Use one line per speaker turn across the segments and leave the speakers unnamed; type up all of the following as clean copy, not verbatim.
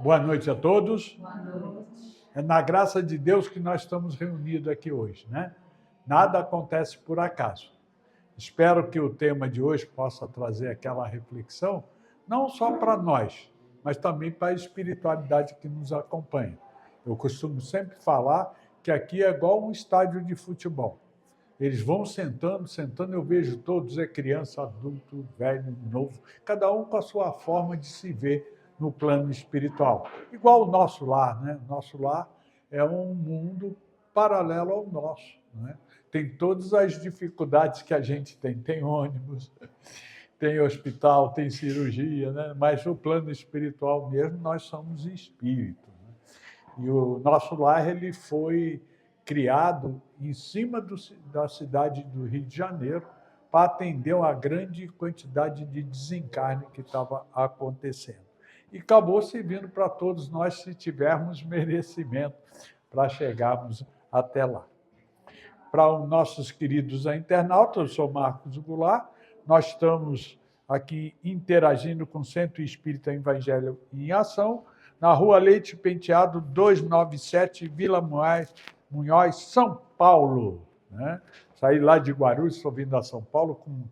Boa noite a todos.
Boa noite.
É na graça de Deus que nós estamos reunidos aqui hoje, né? Nada acontece por acaso. Espero que o tema de hoje possa trazer aquela reflexão, não só para nós, mas também para a espiritualidade que nos acompanha. Eu costumo sempre falar que aqui é igual um estádio de futebol. Eles vão sentando, eu vejo todos, é criança, adulto, velho, novo, cada um com a sua forma de se ver no plano espiritual. Igual o nosso lar, né? Nosso lar é um mundo paralelo ao nosso, né? Tem todas as dificuldades que a gente tem. Tem ônibus, tem hospital, tem cirurgia, né? Mas no plano espiritual mesmo, nós somos espíritos, né? E o nosso lar ele foi criado em cima da cidade do Rio de Janeiro para atender uma grande quantidade de desencarne que estava acontecendo. E acabou servindo para todos nós se tivermos merecimento para chegarmos até lá. Para os nossos queridos internautas, eu sou Marcos Goulart, nós estamos aqui interagindo com o Centro Espírita Evangelho em Ação, na Rua Leite Penteado, 297, Vila Munhoz, São Paulo. Né? Saí lá de Guarulhos, estou vindo a São Paulo, com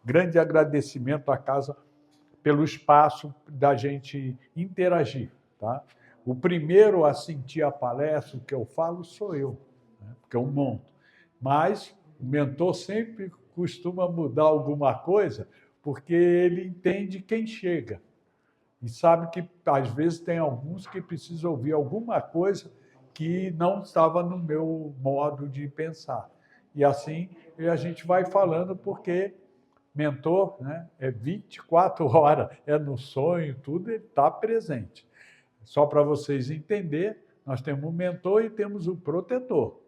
grande agradecimento à casa pelo espaço da gente interagir. Tá? O primeiro a sentir a palestra, o que eu falo, sou eu, né? Porque eu monto. Mas o mentor sempre costuma mudar alguma coisa, porque ele entende quem chega. E sabe que, às vezes, tem alguns que precisam ouvir alguma coisa que não estava no meu modo de pensar. E assim a gente vai falando, porque mentor, né, é 24 horas, é no sonho, tudo, ele está presente. Só para vocês entenderem, nós temos o mentor e temos o protetor.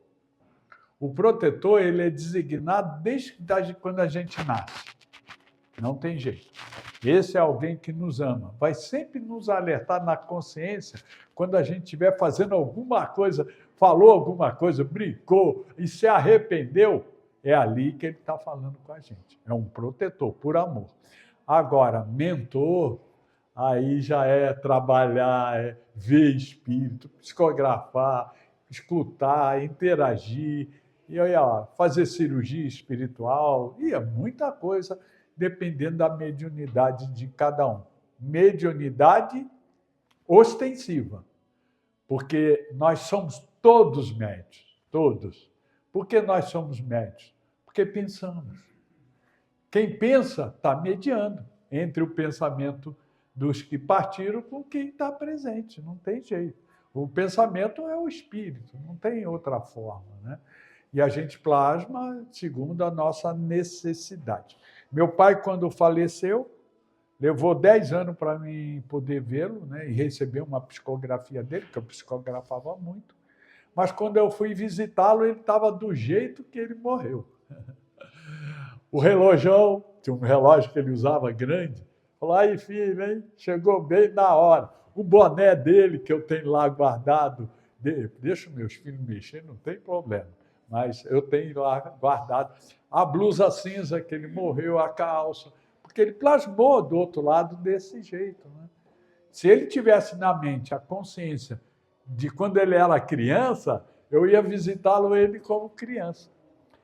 O protetor ele é designado desde quando a gente nasce. Não tem jeito. Esse é alguém que nos ama. Vai sempre nos alertar na consciência quando a gente estiver fazendo alguma coisa, falou alguma coisa, brincou e se arrependeu. É ali que ele está falando com a gente. É um protetor, por amor. Agora, mentor, aí já é trabalhar, é ver espírito, psicografar, escutar, interagir, e aí, ó, fazer cirurgia espiritual, e é muita coisa, dependendo da mediunidade de cada um. Mediunidade ostensiva, porque nós somos todos médios, todos. Por que nós somos médios? Porque pensamos. Quem pensa está mediando entre o pensamento dos que partiram com quem está presente, não tem jeito. O pensamento é o espírito, não tem outra forma, né? E a gente plasma segundo a nossa necessidade. Meu pai, quando faleceu, levou 10 anos para mim poder vê-lo, né, e receber uma psicografia dele, que eu psicografava muito. Mas quando eu fui visitá-lo, ele estava do jeito que ele morreu. O relógio, tinha um relógio que ele usava grande, falou, aí filho, hein? Chegou bem na hora. O boné dele, que eu tenho lá guardado, deixa meus filhos mexer, não tem problema, mas eu tenho lá guardado. A blusa cinza que ele morreu, a calça, porque ele plasmou do outro lado desse jeito. Né? Se ele tivesse na mente a consciência de quando ele era criança, eu ia visitá-lo ele como criança.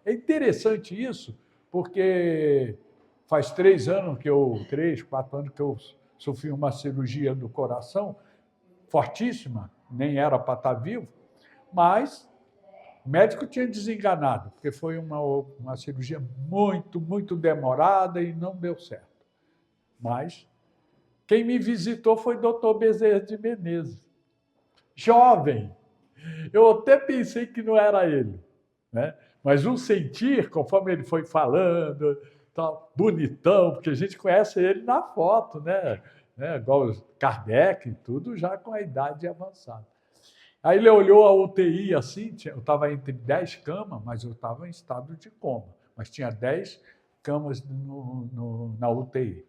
É interessante isso, porque faz 4 anos que eu sofri uma cirurgia do coração fortíssima, nem era para estar vivo, mas o médico tinha desenganado, porque foi uma cirurgia muito, muito demorada e não deu certo. Mas quem me visitou foi o doutor Bezerra de Menezes. Jovem. Eu até pensei que não era ele, né? Mas o sentir, conforme ele foi falando, tá, bonitão, porque a gente conhece ele na foto, né? Igual Kardec e tudo, já com a idade avançada. Aí ele olhou a UTI assim, eu estava entre 10 camas, mas eu estava em estado de coma, mas tinha 10 camas na UTI.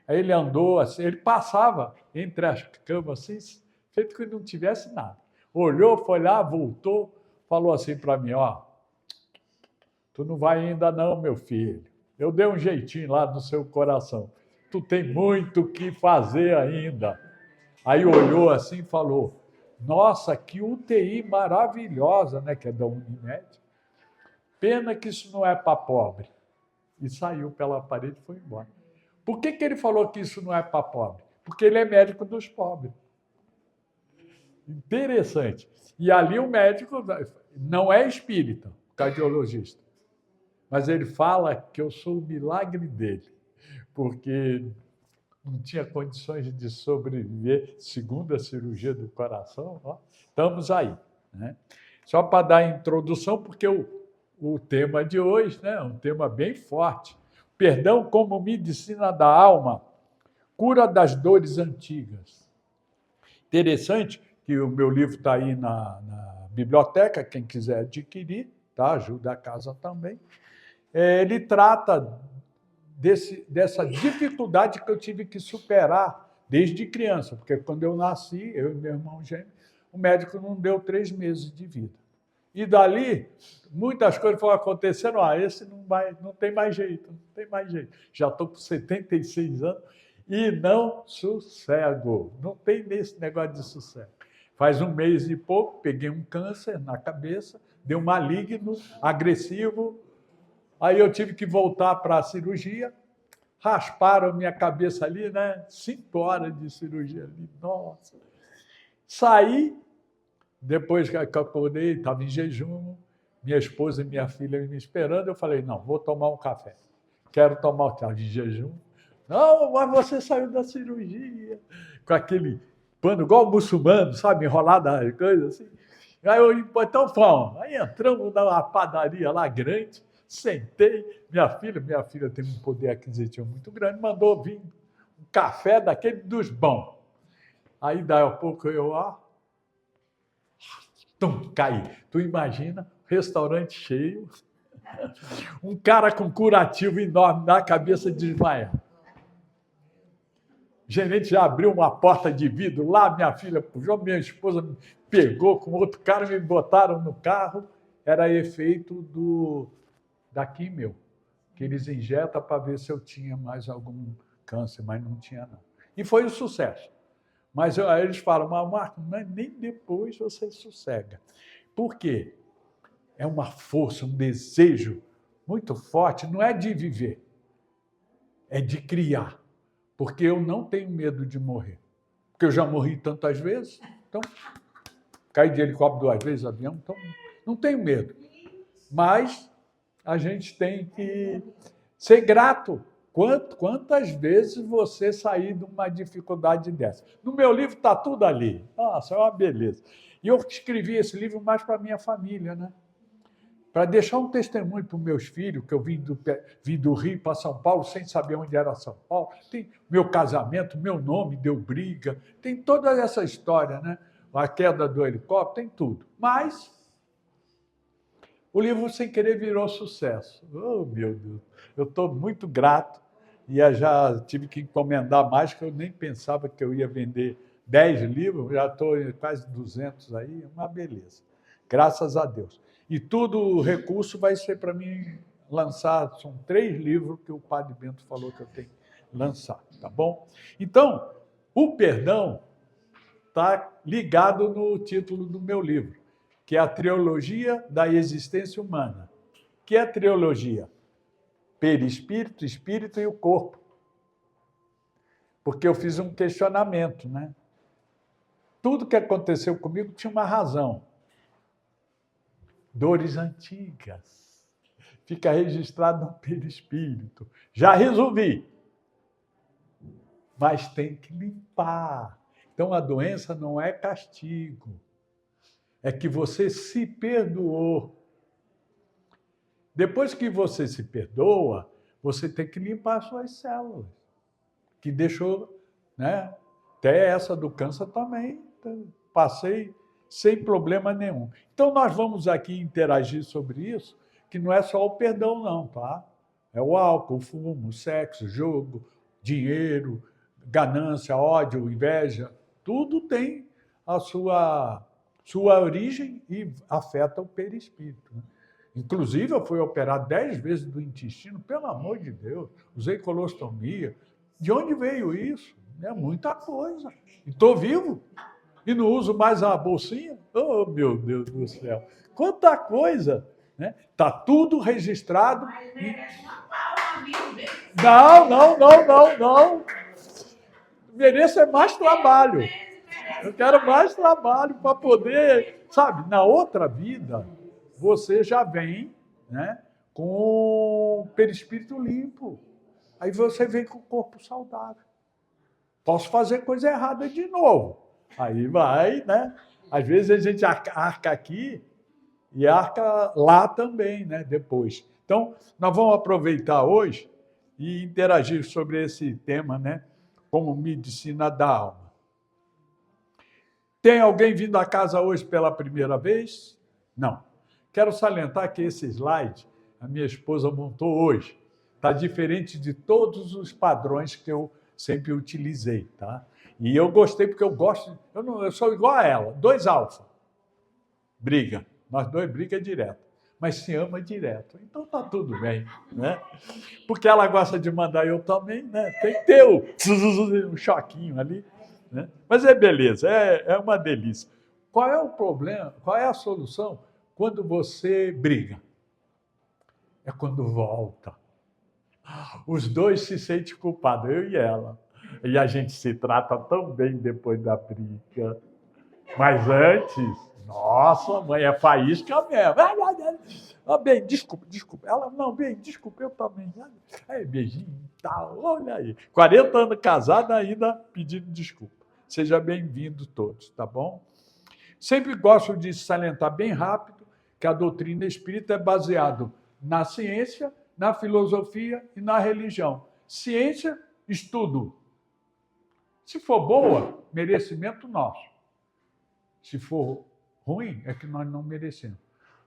Aí ele andou assim, ele passava entre as camas assim, feito que não tivesse nada. Olhou, foi lá, voltou, falou assim para mim, ó, tu não vai ainda não, meu filho. Eu dei um jeitinho lá no seu coração. Tu tem muito o que fazer ainda. Aí olhou assim e falou, nossa, que UTI maravilhosa, né? Que é da Unimed. Pena que isso não é para pobre. E saiu pela parede e foi embora. Por que ele falou que isso não é para pobre? Porque ele é médico dos pobres. Interessante. E ali o médico não é espírita, cardiologista, mas ele fala que eu sou o milagre dele, porque não tinha condições de sobreviver, segundo a cirurgia do coração. Ó, estamos aí. Né? Só para dar a introdução, porque o tema de hoje é um tema bem forte. Perdão como medicina da alma, cura das dores antigas. Interessante que o meu livro está aí na biblioteca, quem quiser adquirir, tá? Ajuda a casa também. Ele trata dessa dificuldade que eu tive que superar desde criança, porque quando eu nasci, eu e meu irmão gêmeo, o médico não deu 3 meses de vida. E dali, muitas coisas foram acontecendo, esse não tem mais jeito, não tem mais jeito. Já estou com 76 anos e não sossego, não tem nesse negócio de sossego. Faz 1 mês e pouco, peguei um câncer na cabeça, deu maligno, agressivo, aí eu tive que voltar para a cirurgia, rasparam minha cabeça ali, né? 5 horas de cirurgia ali, nossa. Saí, depois que acordei, estava em jejum, minha esposa e minha filha me esperando, eu falei, não, vou tomar um café. Quero tomar um café de jejum. Não, mas você saiu da cirurgia, com aquele pano igual muçulmano, sabe, enrolada, coisa assim. Aí eu, então fomos. Aí entramos numa padaria lá grande, sentei, minha filha tem um poder aquisitivo muito grande, mandou vir um café daquele dos bons. Aí, daí a pouco, eu, caí. Tu imagina, restaurante cheio, um cara com curativo enorme na cabeça desmaiado. O gerente já abriu uma porta de vidro lá, minha filha puxou, minha esposa me pegou com outro cara, me botaram no carro. Era efeito da químio, que eles injetam para ver se eu tinha mais algum câncer, mas não tinha não. E foi um sucesso. Mas aí eles falam, mas Marco, nem depois você sossega. Por quê? É uma força, um desejo muito forte, não é de viver, é de criar. Porque eu não tenho medo de morrer. Porque eu já morri tantas vezes, então caí de helicóptero 2 vezes, avião, então não tenho medo. Mas a gente tem que ser grato. Quantas vezes você sair de uma dificuldade dessa? No meu livro está tudo ali. Nossa, é uma beleza. E eu escrevi esse livro mais para a minha família, né? Para deixar um testemunho para os meus filhos, que eu vim do Rio para São Paulo sem saber onde era São Paulo. Tem meu casamento, meu nome deu briga, tem toda essa história, né? A queda do helicóptero, tem tudo. Mas o livro, sem querer, virou sucesso. Oh, meu Deus! Eu estou muito grato e já tive que encomendar mais, que eu nem pensava que eu ia vender 10 livros, já estou em quase 200 aí, uma beleza. Graças a Deus. E tudo o recurso vai ser para mim lançar, são 3 livros que o Padre Bento falou que eu tenho que lançar, tá bom? Então, o perdão está ligado no título do meu livro, que é a Trilogia da Existência Humana. Que é a trilogia? Perispírito, espírito e o corpo. Porque eu fiz um questionamento, né? Tudo que aconteceu comigo tinha uma razão. Dores antigas. Fica registrado no perispírito. Já resolvi. Mas tem que limpar. Então, a doença não é castigo. É que você se perdoou. Depois que você se perdoa, você tem que limpar as suas células, que deixou, né? Até essa do câncer também, passei sem problema nenhum. Então, nós vamos aqui interagir sobre isso, que não é só o perdão, não, tá? É o álcool, o fumo, o sexo, o jogo, dinheiro, ganância, ódio, inveja, tudo tem a sua origem e afeta o perispírito, né? Inclusive, eu fui operado 10 vezes do intestino, pelo amor de Deus, usei colostomia. De onde veio isso? É muita coisa. E estou vivo. E não uso mais a bolsinha. Oh, meu Deus do céu. Quanta coisa. Né? Está tudo registrado.
Mas merece uma palma, viu?
Não. Mereço é mais trabalho. Eu quero mais trabalho para poder, sabe, na outra vida, você já vem, né, com o perispírito limpo. Aí você vem com o corpo saudável. Posso fazer coisa errada de novo. Aí vai, né? Às vezes a gente arca aqui e arca lá também, né? Depois. Então, nós vamos aproveitar hoje e interagir sobre esse tema, né? Como medicina da alma. Tem alguém vindo à casa hoje pela primeira vez? Não. Quero salientar que esse slide a minha esposa montou hoje. Está diferente de todos os padrões que eu sempre utilizei, tá? E eu gostei porque eu gosto, eu sou igual a ela, 2 alfa. Briga. Nós 2 briga direto, mas se ama direto. Então tá tudo bem, né? Porque ela gosta de mandar eu também, né? Tem que ter um choquinho ali, né? Mas é beleza, é uma delícia. Qual é o problema? Qual é a solução quando você briga? É quando volta. Os 2 se sentem culpados, eu e ela. E a gente se trata tão bem depois da briga. Mas antes, nossa, mãe, é faísca mesmo. Ah, bem, desculpa. Ela, não, bem, desculpa, eu também. É, beijinho e tal, olha aí. 40 anos casada ainda pedindo desculpa. Seja bem-vindo todos, tá bom? Sempre gosto de salientar bem rápido que a doutrina espírita é baseada na ciência, na filosofia e na religião. Ciência, estudo. Se for boa, merecimento nosso. Se for ruim, é que nós não merecemos.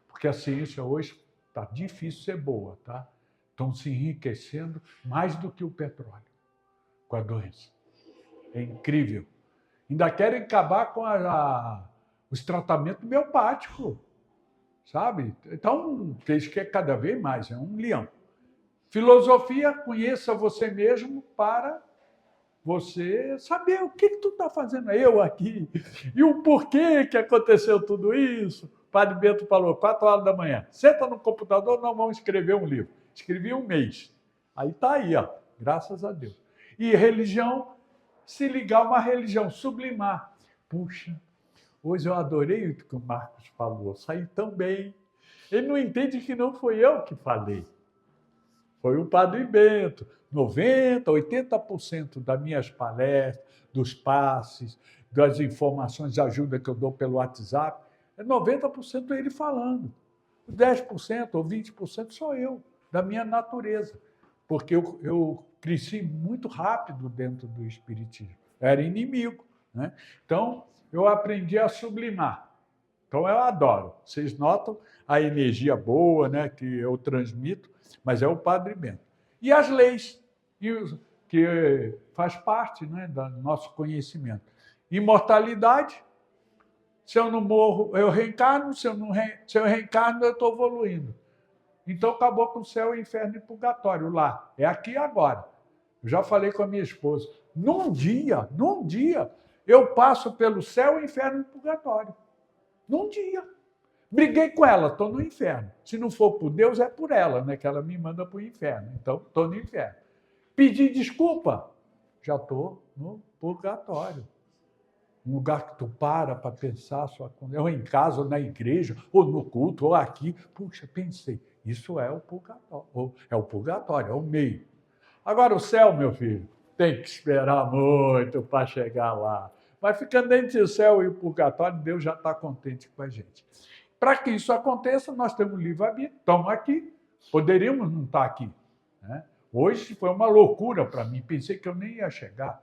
Porque a ciência hoje está difícil ser boa, tá? Estão se enriquecendo mais do que o petróleo com a doença. É incrível. Ainda querem acabar com os tratamentos homeopáticos, sabe? Então, isso que é cada vez mais, é um leão. Filosofia, conheça você mesmo para você saber o que tu está fazendo eu aqui e o porquê que aconteceu tudo isso. O Padre Bento falou, 4 horas da manhã, senta no computador, nós vamos escrever um livro. Escrevi 1 mês. Aí está aí, ó, graças a Deus. E religião, se ligar a uma religião, sublimar. Puxa, hoje eu adorei o que o Marcos falou, saí tão bem. Ele não entende que não foi eu que falei. Foi o Padre Bento. 90%, 80% das minhas palestras, dos passes, das informações de ajuda que eu dou pelo WhatsApp, é 90% ele falando. 10% ou 20% sou eu, da minha natureza. Porque eu cresci muito rápido dentro do espiritismo. Era inimigo, né? Então, eu aprendi a sublimar. Então, eu adoro. Vocês notam a energia boa, né, que eu transmito, mas é o Padre Bento. E as leis, que faz parte, né, do nosso conhecimento. Imortalidade, se eu não morro, eu reencarno, se eu reencarno, eu estou evoluindo. Então, acabou com o céu, inferno e purgatório lá. É aqui e agora. Eu já falei com a minha esposa. Num dia, eu passo pelo céu, inferno e purgatório. Num dia. Briguei com ela, estou no inferno. Se não for por Deus, é por ela, né? Que ela me manda para o inferno. Então, estou no inferno. Pedi desculpa, já estou no purgatório. Um lugar que tu para pensar, ou em casa, ou na igreja, ou no culto, ou aqui. Puxa, pensei, isso é o purgatório, é o meio. Agora o céu, meu filho, tem que esperar muito para chegar lá. Mas ficando entre o céu e o purgatório, Deus já está contente com a gente. Para que isso aconteça, nós temos livre-arbítrio, estamos aqui, poderíamos não estar aqui, né? Hoje foi uma loucura para mim, pensei que eu nem ia chegar.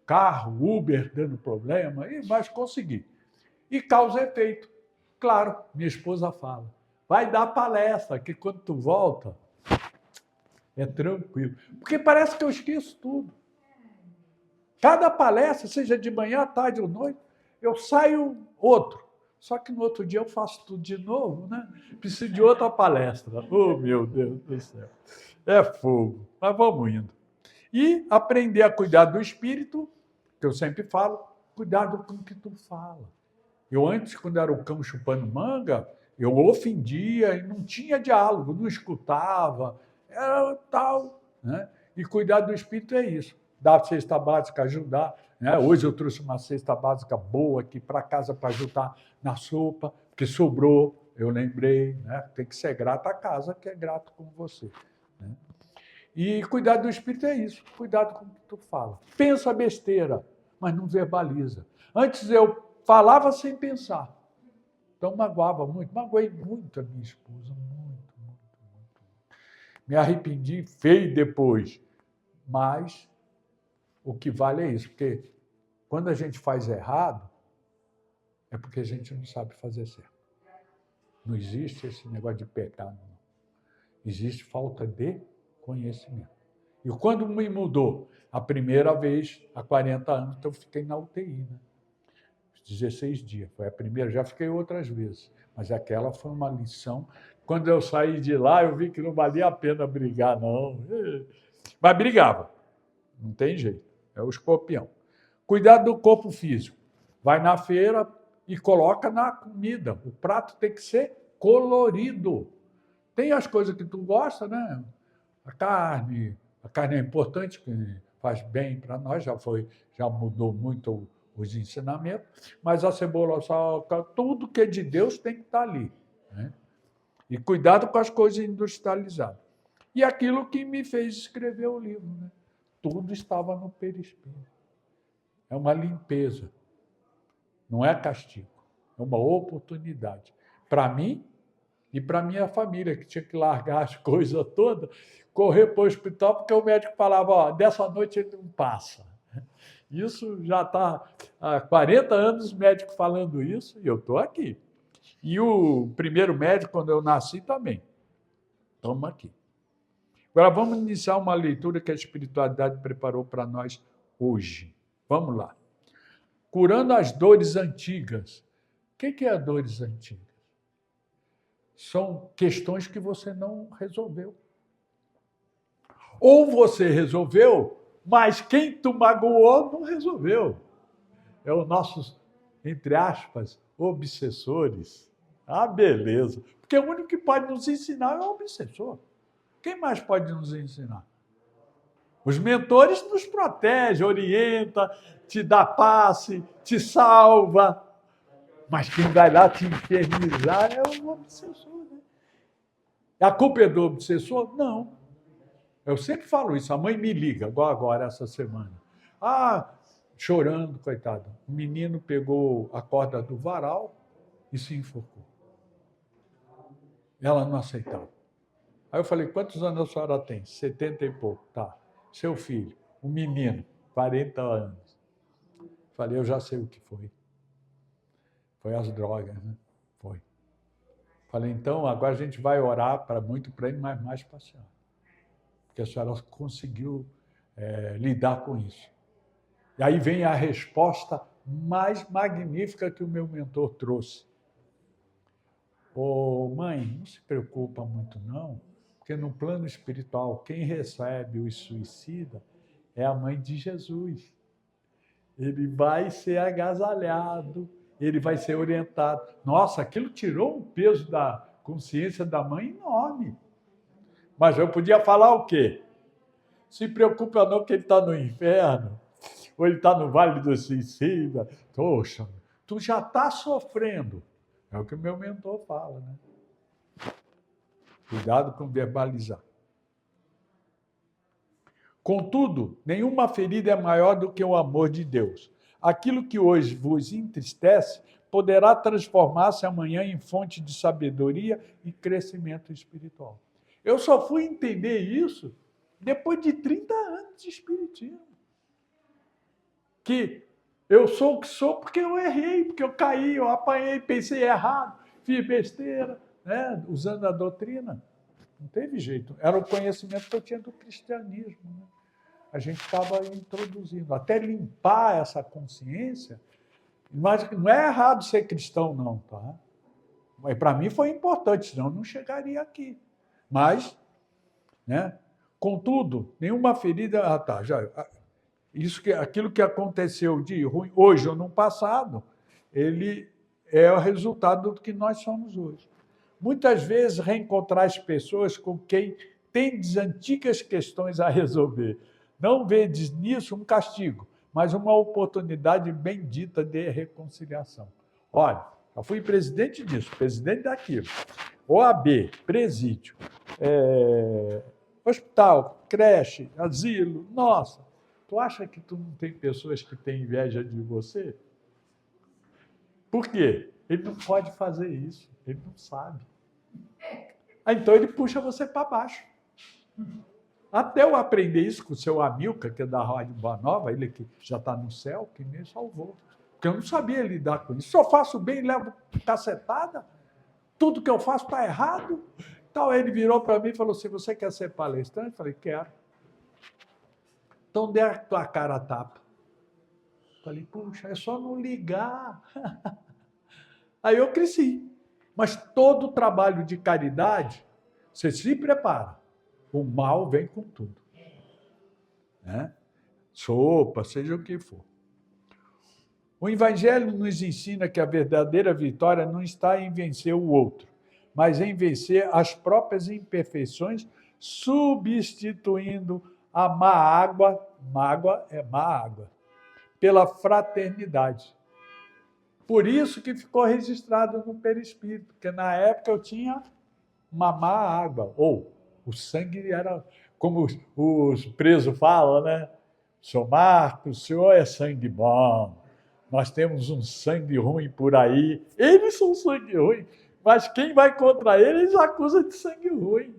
Carro, Uber dando problema, mas consegui. E causa e efeito. Claro, minha esposa fala, vai dar palestra, que quando tu volta, é tranquilo. Porque parece que eu esqueço tudo. Cada palestra, seja de manhã, tarde ou noite, eu saio outro. Só que no outro dia eu faço tudo de novo, né? Preciso de outra palestra. Oh, meu Deus do céu. É fogo. Mas vamos indo. E aprender a cuidar do espírito que eu sempre falo, cuidado com o que tu fala. Eu antes, quando era o cão chupando manga, eu ofendia e não tinha diálogo, não escutava, era tal. Né? E cuidar do espírito é isso. Dar a cesta básica, ajudar. Né? Hoje eu trouxe uma cesta básica boa aqui para casa para ajudar na sopa, porque sobrou, eu lembrei. Né? Tem que ser grato à casa, que é grato com você. Né? E cuidar do espírito é isso, cuidado com o que tu fala. Pensa besteira, mas não verbaliza. Antes eu falava sem pensar. Então magoava muito, magoei muito a minha esposa, muito. Me arrependi feio depois, mas o que vale é isso, porque quando a gente faz errado, é porque a gente não sabe fazer certo. Não existe esse negócio de pecado, não. Existe falta de conhecimento. E quando me mudou, a primeira vez, há 40 anos, então eu fiquei na UTI, né? 16 dias. Foi a primeira, já fiquei outras vezes, mas aquela foi uma lição. Quando eu saí de lá, eu vi que não valia a pena brigar, não. Mas brigava, não tem jeito, é o escorpião. Cuidado do corpo físico. Vai na feira e coloca na comida. O prato tem que ser colorido. Tem as coisas que tu gosta, né? A carne é importante, que faz bem para nós, já mudou muito os ensinamentos, mas a cebola, sal, tudo que é de Deus tem que estar ali. Né? E cuidado com as coisas industrializadas. E aquilo que me fez escrever o livro. Né? Tudo estava no perispírito. É uma limpeza. Não é castigo. É uma oportunidade. Para mim e para minha família, que tinha que largar as coisas todas, correr para o hospital, porque o médico falava, ó, dessa noite ele não passa. Isso já está há 40 anos, médico falando isso, e eu estou aqui. E o primeiro médico, quando eu nasci, também. Estamos aqui. Agora vamos iniciar uma leitura que a espiritualidade preparou para nós hoje. Vamos lá. Curando as dores antigas. O que é dores antigas? São questões que você não resolveu. Ou você resolveu, mas quem tu magoou não resolveu. É os nossos, entre aspas, obsessores. Ah, beleza. Porque o único que pode nos ensinar é o obsessor. Quem mais pode nos ensinar? Os mentores nos protegem, orientam, te dá passe, te salva. Mas quem vai lá te infernizar é o obsessor. Né? A culpa é do obsessor? Não. Eu sempre falo isso. A mãe me liga, igual agora, essa semana. Ah, chorando, coitado. O menino pegou a corda do varal e se enforcou. Ela não aceitava. Aí eu falei, quantos anos a senhora tem? 70 e pouco. Tá. Seu filho, um menino, 40 anos. Falei, eu já sei o que foi. Foi as drogas, né? Foi. Falei, então, agora a gente vai orar muito para ele, mas mais para a senhora. Porque a senhora conseguiu lidar com isso. E aí vem a resposta mais magnífica que o meu mentor trouxe. Ô, mãe, não se preocupa muito não, porque no plano espiritual, quem recebe o suicida é a mãe de Jesus. Ele vai ser agasalhado, ele vai ser orientado. Nossa, aquilo tirou um peso da consciência da mãe enorme. Mas eu podia falar o quê? Se preocupa não que ele está no inferno, ou ele está no Vale do Suicida. Poxa, tu já está sofrendo. É o que o meu mentor fala, né? Cuidado com verbalizar. Contudo, nenhuma ferida é maior do que o amor de Deus. Aquilo que hoje vos entristece poderá transformar-se amanhã em fonte de sabedoria e crescimento espiritual. Eu só fui entender isso depois de 30 anos de espiritismo. Que eu sou o que sou porque eu errei, porque eu caí, eu apanhei, pensei errado, fiz besteira, né? Usando a doutrina. Não teve jeito. Era o conhecimento que eu tinha do cristianismo. Né? A gente estava introduzindo. Até limpar essa consciência. Mas não é errado ser cristão, não. Tá? Mas para mim foi importante, senão eu não chegaria aqui. Mas, né? Contudo, nenhuma ferida... aquilo que aconteceu de ruim hoje ou no passado, ele é o resultado do que nós somos hoje. Muitas vezes, reencontrar as pessoas com quem tendes antigas questões a resolver. Não vedes nisso um castigo, mas uma oportunidade bendita de reconciliação. Olha, eu fui presidente disso, presidente daquilo, OAB, presídio, hospital, creche, asilo, nossa. Tu acha que tu não tem pessoas que têm inveja de você? Por quê? Ele não pode fazer isso, ele não sabe. Então ele puxa você para baixo. Até eu aprender isso com o seu Amilcar, que é da Rádio Boa Nova, ele que já está no céu, que me salvou. Porque eu não sabia lidar com isso. Se eu faço bem, levo cacetada, tudo que eu faço está errado. Então ele virou para mim e falou assim, você quer ser palestrante? Eu falei, quero. Então dê a tua cara a tapa. Eu falei, puxa, é só não ligar. Aí eu cresci. Mas todo trabalho de caridade, você se prepara. O mal vem com tudo. Né? Sopa, seja o que for. O Evangelho nos ensina que a verdadeira vitória não está em vencer o outro, mas em vencer as próprias imperfeições, substituindo a mágoa é má água, pela fraternidade. Por isso que ficou registrado no perispírito, porque na época eu tinha uma má água, ou o sangue era, como os presos falam, né? Senhor Marcos, o senhor é sangue bom, nós temos um sangue ruim por aí, eles são sangue ruim, mas quem vai contra eles acusa de sangue ruim.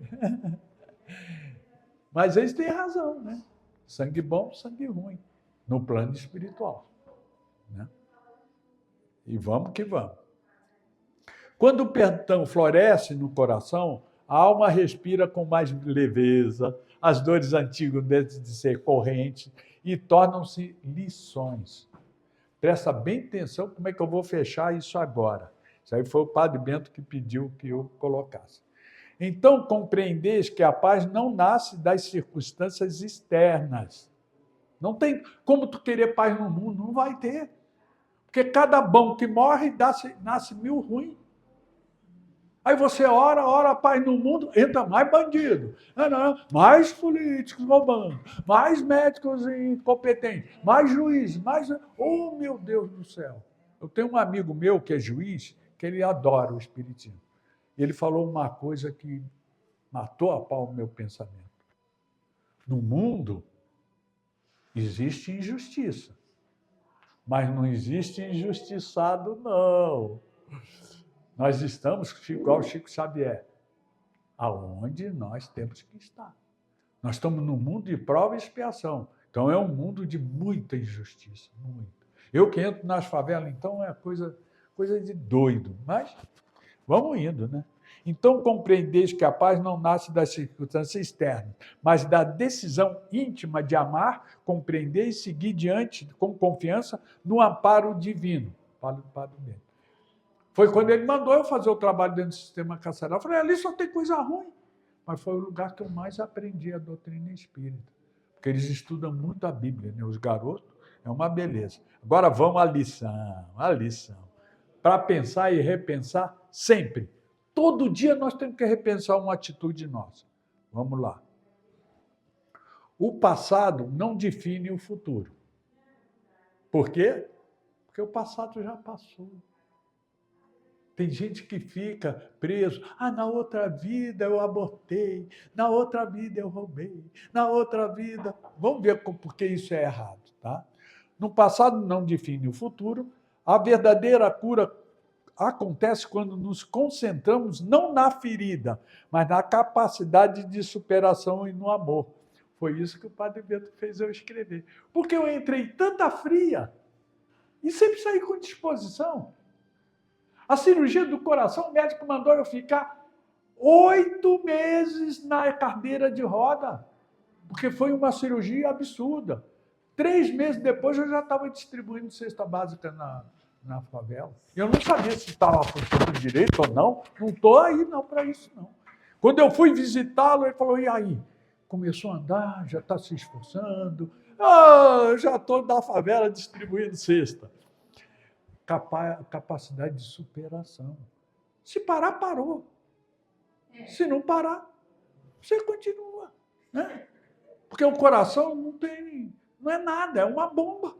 Mas eles têm razão, né? Sangue bom, sangue ruim, no plano espiritual. Né? E vamos que vamos. Quando o perdão floresce no coração, a alma respira com mais leveza, as dores antigas deixam de ser correntes e tornam-se lições. Presta bem atenção como é que eu vou fechar isso agora. Isso aí foi o Padre Bento que pediu que eu colocasse. Então, compreendeis que a paz não nasce das circunstâncias externas. Não tem como tu querer paz no mundo, não vai ter. Porque cada bom que morre, nasce 1000 ruins. Aí você ora a paz no mundo, entra mais bandido, mais políticos roubando, mais médicos incompetentes, mais juízes, mais... Oh, meu Deus do céu! Eu tenho um amigo meu que é juiz, que ele adora o espiritismo. Ele falou uma coisa que matou a pau o meu pensamento. No mundo, existe injustiça, mas não existe injustiçado, não. Nós estamos, igual o Chico Xavier, aonde nós temos que estar. Nós estamos num mundo de prova e expiação. Então, é um mundo de muita injustiça, muito. Eu que entro nas favelas, então, é coisa de doido. Mas vamos indo, né? Então, compreendeis que a paz não nasce das circunstâncias externas, mas da decisão íntima de amar, compreender e seguir diante, com confiança, no amparo divino. Padre Bento. Foi quando ele mandou eu fazer o trabalho dentro do sistema carcerário. Eu falei, ali só tem coisa ruim. Mas foi o lugar que eu mais aprendi a doutrina espírita. Porque eles estudam muito a Bíblia, né? Os garotos, é uma beleza. Agora vamos à lição. Para pensar e repensar sempre. Todo dia nós temos que repensar uma atitude nossa. Vamos lá. O passado não define o futuro. Por quê? Porque o passado já passou. Tem gente que fica preso. Na outra vida eu abortei, na outra vida eu roubei, na outra vida... Vamos ver por que isso é errado, tá? No passado não define o futuro. A verdadeira cura acontece quando nos concentramos não na ferida, mas na capacidade de superação e no amor. Foi isso que o Padre Bento fez eu escrever. Porque eu entrei tanta fria e sempre saí com disposição. A cirurgia do coração, o médico mandou eu ficar 8 meses na cadeira de roda, porque foi uma cirurgia absurda. 3 meses depois eu já estava distribuindo cesta básica na favela. Eu não sabia se estava funcionando direito ou não. Não estou aí não para isso, não. Quando eu fui visitá-lo, ele falou, e aí? Começou a andar, já está se esforçando. Eu já estou na favela distribuindo cesta. Capacidade de superação. Se parar, parou. Se não parar, você continua. Né? Porque o coração não é nada, é uma bomba.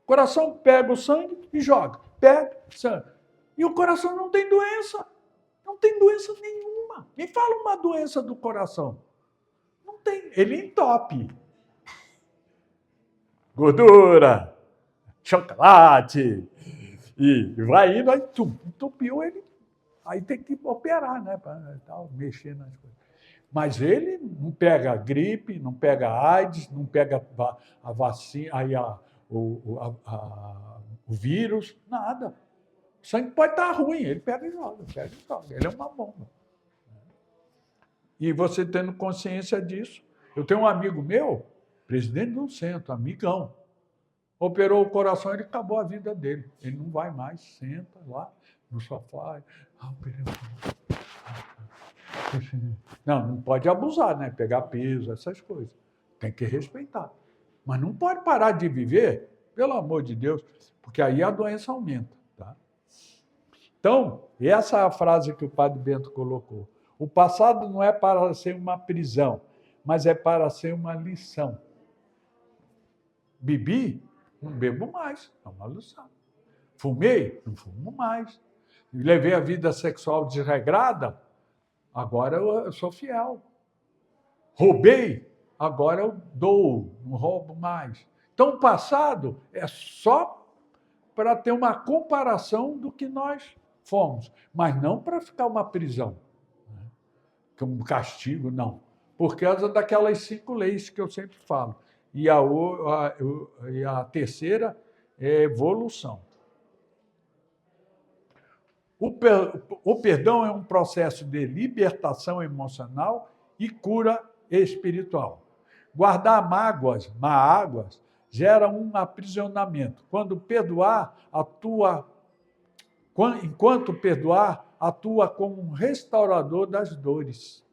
O coração pega o sangue e joga. Pega sangue. E o coração não tem doença. Não tem doença nenhuma. Me fala uma doença do coração. Não tem. Ele entope. Gordura, chocolate, e vai indo, aí entupiu ele. Aí tem que operar, né? Para mexer nas coisas. Mas ele não pega gripe, não pega AIDS, não pega a vacina, aí o vírus, nada. O sangue pode estar ruim, ele pega e joga, pega e joga. Ele é uma bomba. E você tendo consciência disso. Eu tenho um amigo meu, presidente do centro, amigão, operou o coração e ele acabou a vida dele. Ele não vai mais, senta lá no sofá. Operei não pode abusar, né? Pegar peso, essas coisas. Tem que respeitar. Mas não pode parar de viver, pelo amor de Deus, porque aí a doença aumenta. Tá? Então, essa é a frase que o padre Bento colocou. O passado não é para ser uma prisão, mas é para ser uma lição. Bebi, não bebo mais, é uma lição. Fumei, não fumo mais. Levei a vida sexual desregrada, agora eu sou fiel. Roubei, agora eu dou, não roubo mais. Então, o passado é só para ter uma comparação do que nós fomos, mas não para ficar uma prisão, né? Um castigo, não. Por causa daquelas 5 leis que eu sempre falo. E a terceira é evolução. O perdão é um processo de libertação emocional e cura espiritual. Guardar mágoas gera um aprisionamento. Enquanto perdoar, atua como um restaurador das dores.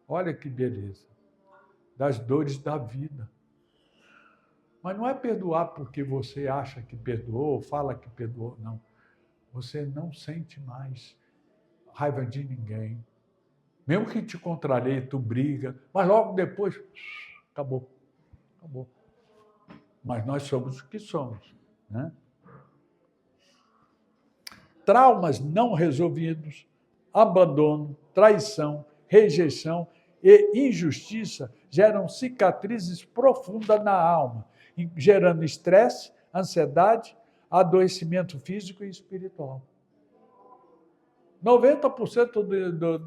Olha que beleza. Das dores da vida. Mas não é perdoar porque você acha que perdoou, fala que perdoou, não. Você não sente mais raiva de ninguém. Mesmo que te contrarie, tu briga, mas logo depois, acabou. Acabou. Mas nós somos o que somos. Né? Traumas não resolvidos, abandono, traição, rejeição e injustiça geram cicatrizes profundas na alma, gerando estresse, ansiedade, adoecimento físico e espiritual. 90%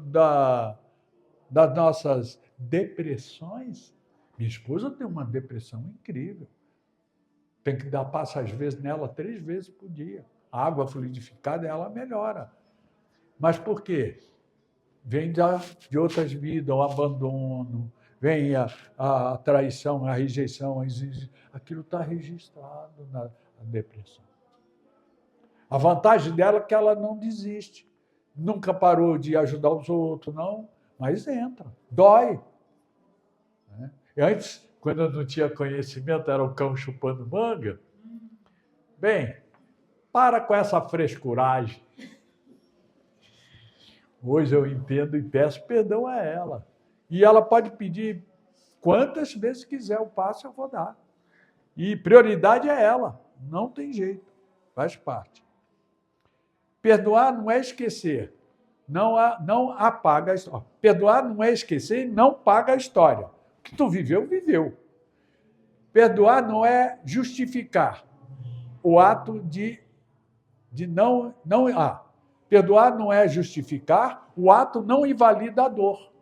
das nossas depressões, minha esposa tem uma depressão incrível. Tem que dar passo, às vezes, nela 3 vezes por dia. A água fluidificada, ela melhora. Mas por quê? Vem de outras vidas, o abandono, vem a traição, a rejeição, aquilo está registrado na depressão. A vantagem dela é que ela não desiste. Nunca parou de ajudar os outros, não, mas entra, dói. E antes, quando eu não tinha conhecimento, era o cão chupando manga. Bem, para com essa frescuragem. Hoje eu entendo e peço perdão a ela. E ela pode pedir quantas vezes quiser, o passo eu vou dar. E prioridade é ela, não tem jeito, faz parte. Perdoar não é esquecer, não apaga a história. Perdoar não é esquecer e não paga a história. O que tu viveu, viveu. Perdoar não é justificar o ato de não. Perdoar não é justificar, o ato não invalida a dor.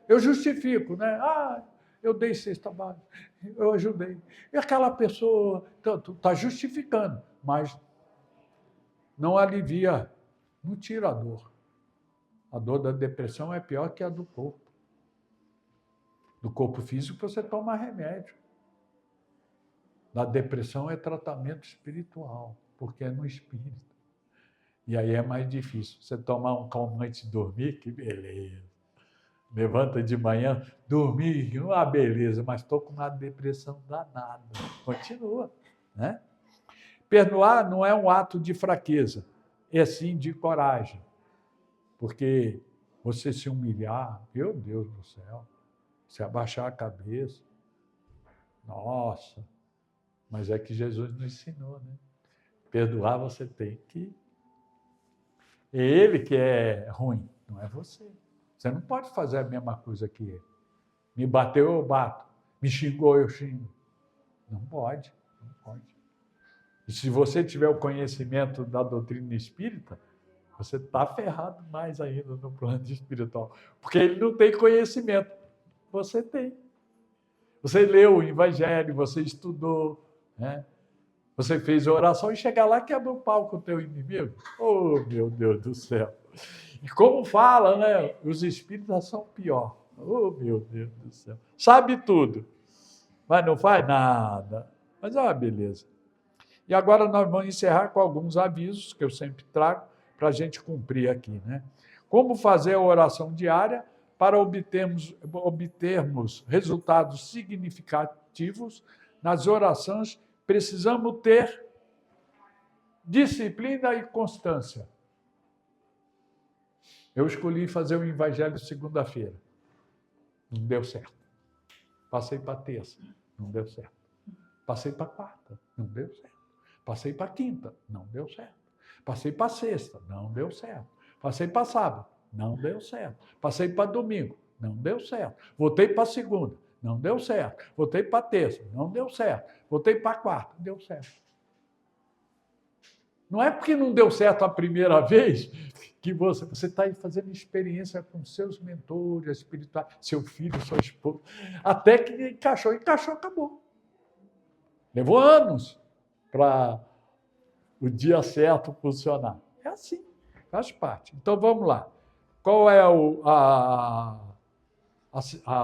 Eu justifico, né? Eu dei cesta básica, eu ajudei. E aquela pessoa, tu está justificando, mas não alivia, não tira a dor. A dor da depressão é pior que a do corpo. Do corpo físico você toma remédio. Da depressão é tratamento espiritual, porque é no espírito. E aí é mais difícil. Você tomar um calmante e dormir, que beleza. Levanta de manhã, dormi, uma beleza, mas estou com uma depressão danada. Continua, né? Perdoar não é um ato de fraqueza, é sim de coragem. Porque você se humilhar, meu Deus do céu, se abaixar a cabeça, nossa, mas é que Jesus nos ensinou, né? Perdoar você tem que... É ele que é ruim, não é você. Você não pode fazer a mesma coisa que ele. Me bateu, eu bato. Me xingou, eu xingo. Não pode, não pode. E se você tiver o conhecimento da doutrina espírita, você está ferrado mais ainda no plano espiritual. Porque ele não tem conhecimento. Você tem. Você leu o Evangelho, você estudou, né? Você fez a oração e chega lá e quebra o pau com o teu inimigo. Oh, meu Deus do céu. E como fala, né? Os espíritas são pior. Oh, meu Deus do céu. Sabe tudo, mas não faz nada. Mas é uma beleza. E agora nós vamos encerrar com alguns avisos que eu sempre trago para a gente cumprir aqui, né? Como fazer a oração diária para obtermos resultados significativos nas orações, precisamos ter disciplina e constância. Eu escolhi fazer o Evangelho segunda-feira. Não deu certo. Passei para terça. Não deu certo. Passei para quarta. Não deu certo. Passei para quinta. Não deu certo. Passei para sexta. Não deu certo. Passei para sábado. Não deu certo. Passei para domingo. Não deu certo. Voltei para segunda. Não deu certo. Voltei para terça. Não deu certo. Voltei para quarta. Deu certo. Não é porque não deu certo a primeira vez que você está aí fazendo experiência com seus mentores espirituais, seu filho, sua esposa, até que encaixou, acabou. Levou anos para o dia certo funcionar. É assim, faz parte. Então, vamos lá. Qual é a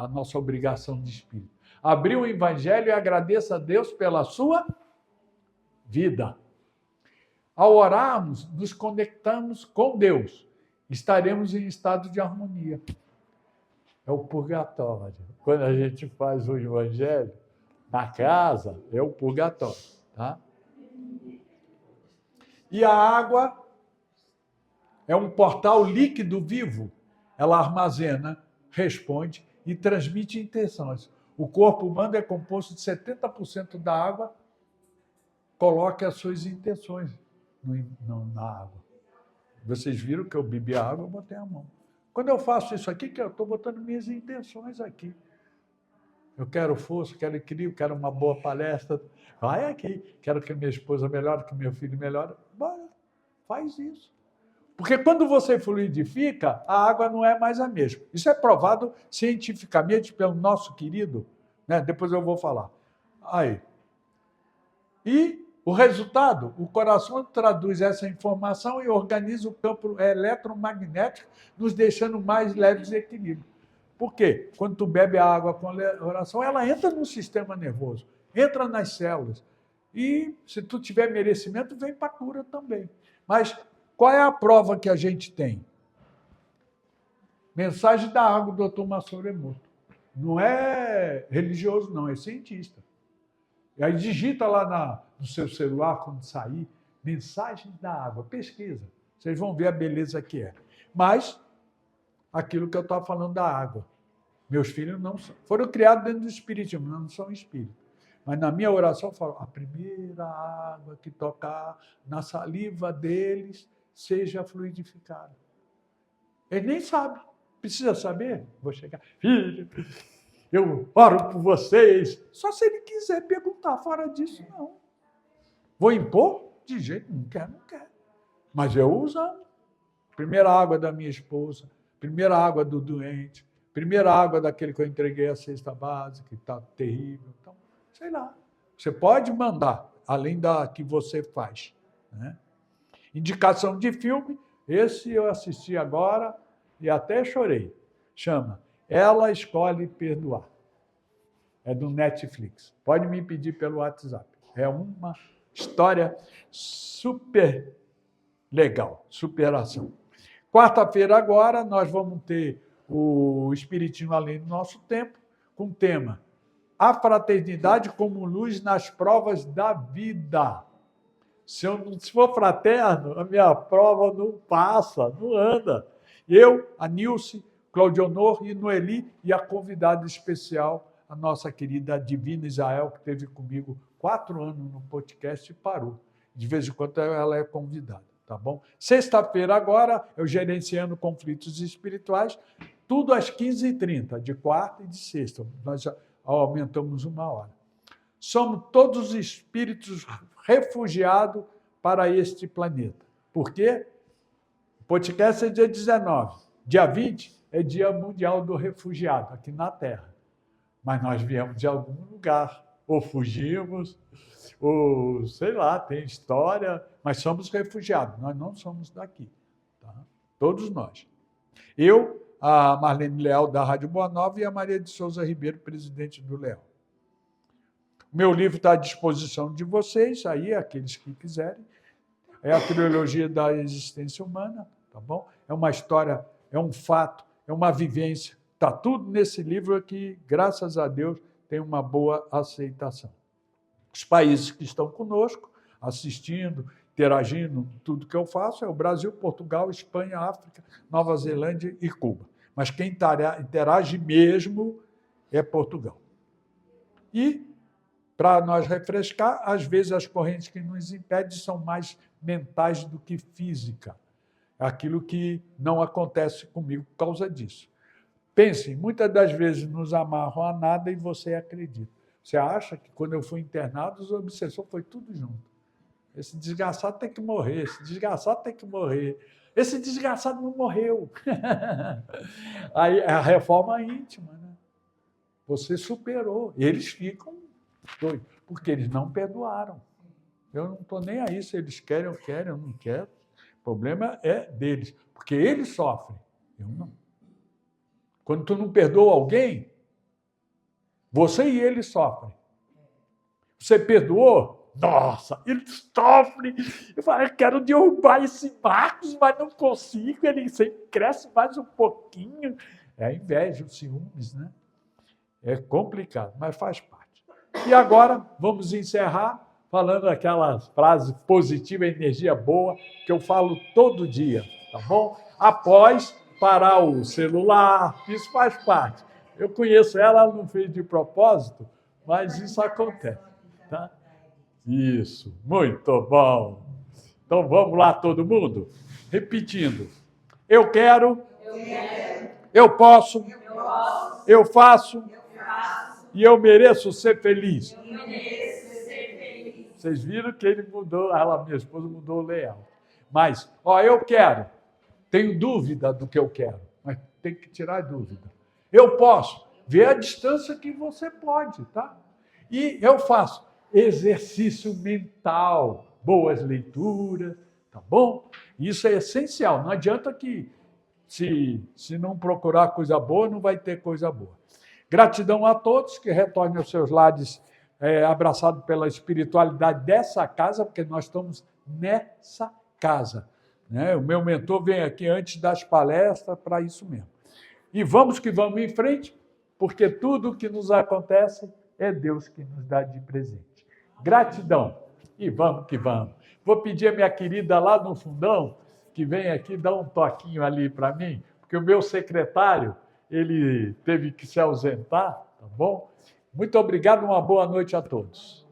nossa obrigação de espírito? Abrir o Evangelho e agradeça a Deus pela sua vida. Ao orarmos, nos conectamos com Deus. Estaremos em estado de harmonia. É o purgatório. Quando a gente faz o Evangelho na casa, é o purgatório. Tá? E a água é um portal líquido vivo. Ela armazena, responde e transmite intenções. O corpo humano é composto de 70% da água. Coloque as suas intenções na água. Vocês viram que eu bebi a água, eu botei a mão. Quando eu faço isso aqui, que eu estou botando minhas intenções aqui. Eu quero força, quero equilíbrio, quero uma boa palestra. Vai aqui. Quero que minha esposa melhore, que meu filho melhore. Bora, faz isso. Porque quando você fluidifica, a água não é mais a mesma. Isso é provado cientificamente pelo nosso querido, né? Depois eu vou falar. Aí. E o resultado, o coração traduz essa informação e organiza o campo eletromagnético, nos deixando mais leves de equilíbrio. Por quê? Quando tu bebe a água com a oração, ela entra no sistema nervoso, entra nas células. E, se tu tiver merecimento, vem para a cura também. Mas qual é a prova que a gente tem? Mensagem da água do Dr. Massoro Emoto. Não é religioso, não, é cientista. E aí digita lá no seu celular, quando sair, mensagens da água, pesquisa. Vocês vão ver a beleza que é. Mas, aquilo que eu estava falando da água. Meus filhos não são, foram criados dentro do espiritismo, não são espíritos. Mas na minha oração eu falo, a primeira água que tocar na saliva deles seja fluidificada. Eles nem sabem. Precisa saber? Vou chegar. Filho, eu oro por vocês. Só se ele quiser perguntar. Fora disso, não. Vou impor? De jeito, não quer, não quer. Mas eu usando. Primeira água da minha esposa, primeira água do doente, primeira água daquele que eu entreguei a cesta básica, que está terrível. Então, sei lá. Você pode mandar, além da que você faz. Né? Indicação de filme, esse eu assisti agora e até chorei. Chama Ela Escolhe Perdoar. É do Netflix. Pode me pedir pelo WhatsApp. É uma história super legal, superação. Quarta-feira agora nós vamos ter o Espiritismo Além do Nosso Tempo, com o tema A Fraternidade como Luz nas Provas da Vida. Se for fraterno, a minha prova não passa, não anda. Eu, a Nilce, Claudionor e Noeli, e a convidada especial, a nossa querida Divina Israel, que esteve comigo 4 anos no podcast e parou. De vez em quando ela é convidada, tá bom? Sexta-feira agora, eu gerenciando conflitos espirituais, tudo às 15h30, de quarta e de sexta. Nós já aumentamos 1 hora. Somos todos espíritos refugiados para este planeta. Por quê? O podcast é dia 19. Dia 20 é Dia Mundial do Refugiado, aqui na Terra. Mas nós viemos de algum lugar, ou fugimos, ou sei lá, tem história, mas somos refugiados, nós não somos daqui. Tá? Todos nós. Eu, a Marlene Leal, da Rádio Boa Nova, e a Maria de Souza Ribeiro, presidente do Leal. Meu livro está à disposição de vocês, aí, aqueles que quiserem. É a trilogia da existência humana, tá bom? É uma história, é um fato, é uma vivência. Está tudo nesse livro aqui, graças a Deus, tem uma boa aceitação. Os países que estão conosco, assistindo, interagindo, tudo que eu faço é o Brasil, Portugal, Espanha, África, Nova Zelândia e Cuba. Mas quem interage mesmo é Portugal. E, para nós refrescar, às vezes as correntes que nos impedem são mais mentais do que física. Aquilo que não acontece comigo por causa disso. Pense, muitas das vezes nos amarram a nada e você acredita. Você acha que quando eu fui internado, os obsessores foi tudo junto. Esse desgraçado tem que morrer, esse desgraçado tem que morrer. Esse desgraçado não morreu. Aí é a reforma íntima, né? Você superou. Eles ficam doidos, porque eles não perdoaram. Eu não estou nem aí se eles querem, eu não quero. O problema é deles, porque eles sofrem, eu não. Quando tu não perdoa alguém, você e ele sofrem. Você perdoou? Nossa, ele sofre. Eu falo, eu quero derrubar esse Marcos, mas não consigo. Ele sempre cresce mais um pouquinho. É a inveja, os ciúmes, né? É complicado, mas faz parte. E agora, vamos encerrar falando aquelas frases positivas, energia boa, que eu falo todo dia, tá bom? Após parar o celular, isso faz parte. Eu conheço ela, não fez de propósito, mas isso acontece. Tá? Isso, muito bom. Então vamos lá, todo mundo? Repetindo. Eu quero, eu posso, eu faço, e eu mereço ser feliz. Vocês viram que ele mudou, ela, minha esposa, mudou o layout. Mas, eu quero. Tenho dúvida do que eu quero, mas tem que tirar a dúvida. Eu posso ver a distância que você pode, tá? E eu faço exercício mental, boas leituras, tá bom? Isso é essencial. Não adianta que, se não procurar coisa boa, não vai ter coisa boa. Gratidão a todos que retornem aos seus lares abraçados pela espiritualidade dessa casa, porque nós estamos nessa casa. Né? O meu mentor vem aqui antes das palestras para isso mesmo. E vamos que vamos em frente, porque tudo o que nos acontece é Deus que nos dá de presente. Gratidão. E vamos que vamos. Vou pedir a minha querida lá no fundão, que vem aqui dar um toquinho ali para mim, porque o meu secretário, ele teve que se ausentar, tá bom? Muito obrigado, uma boa noite a todos.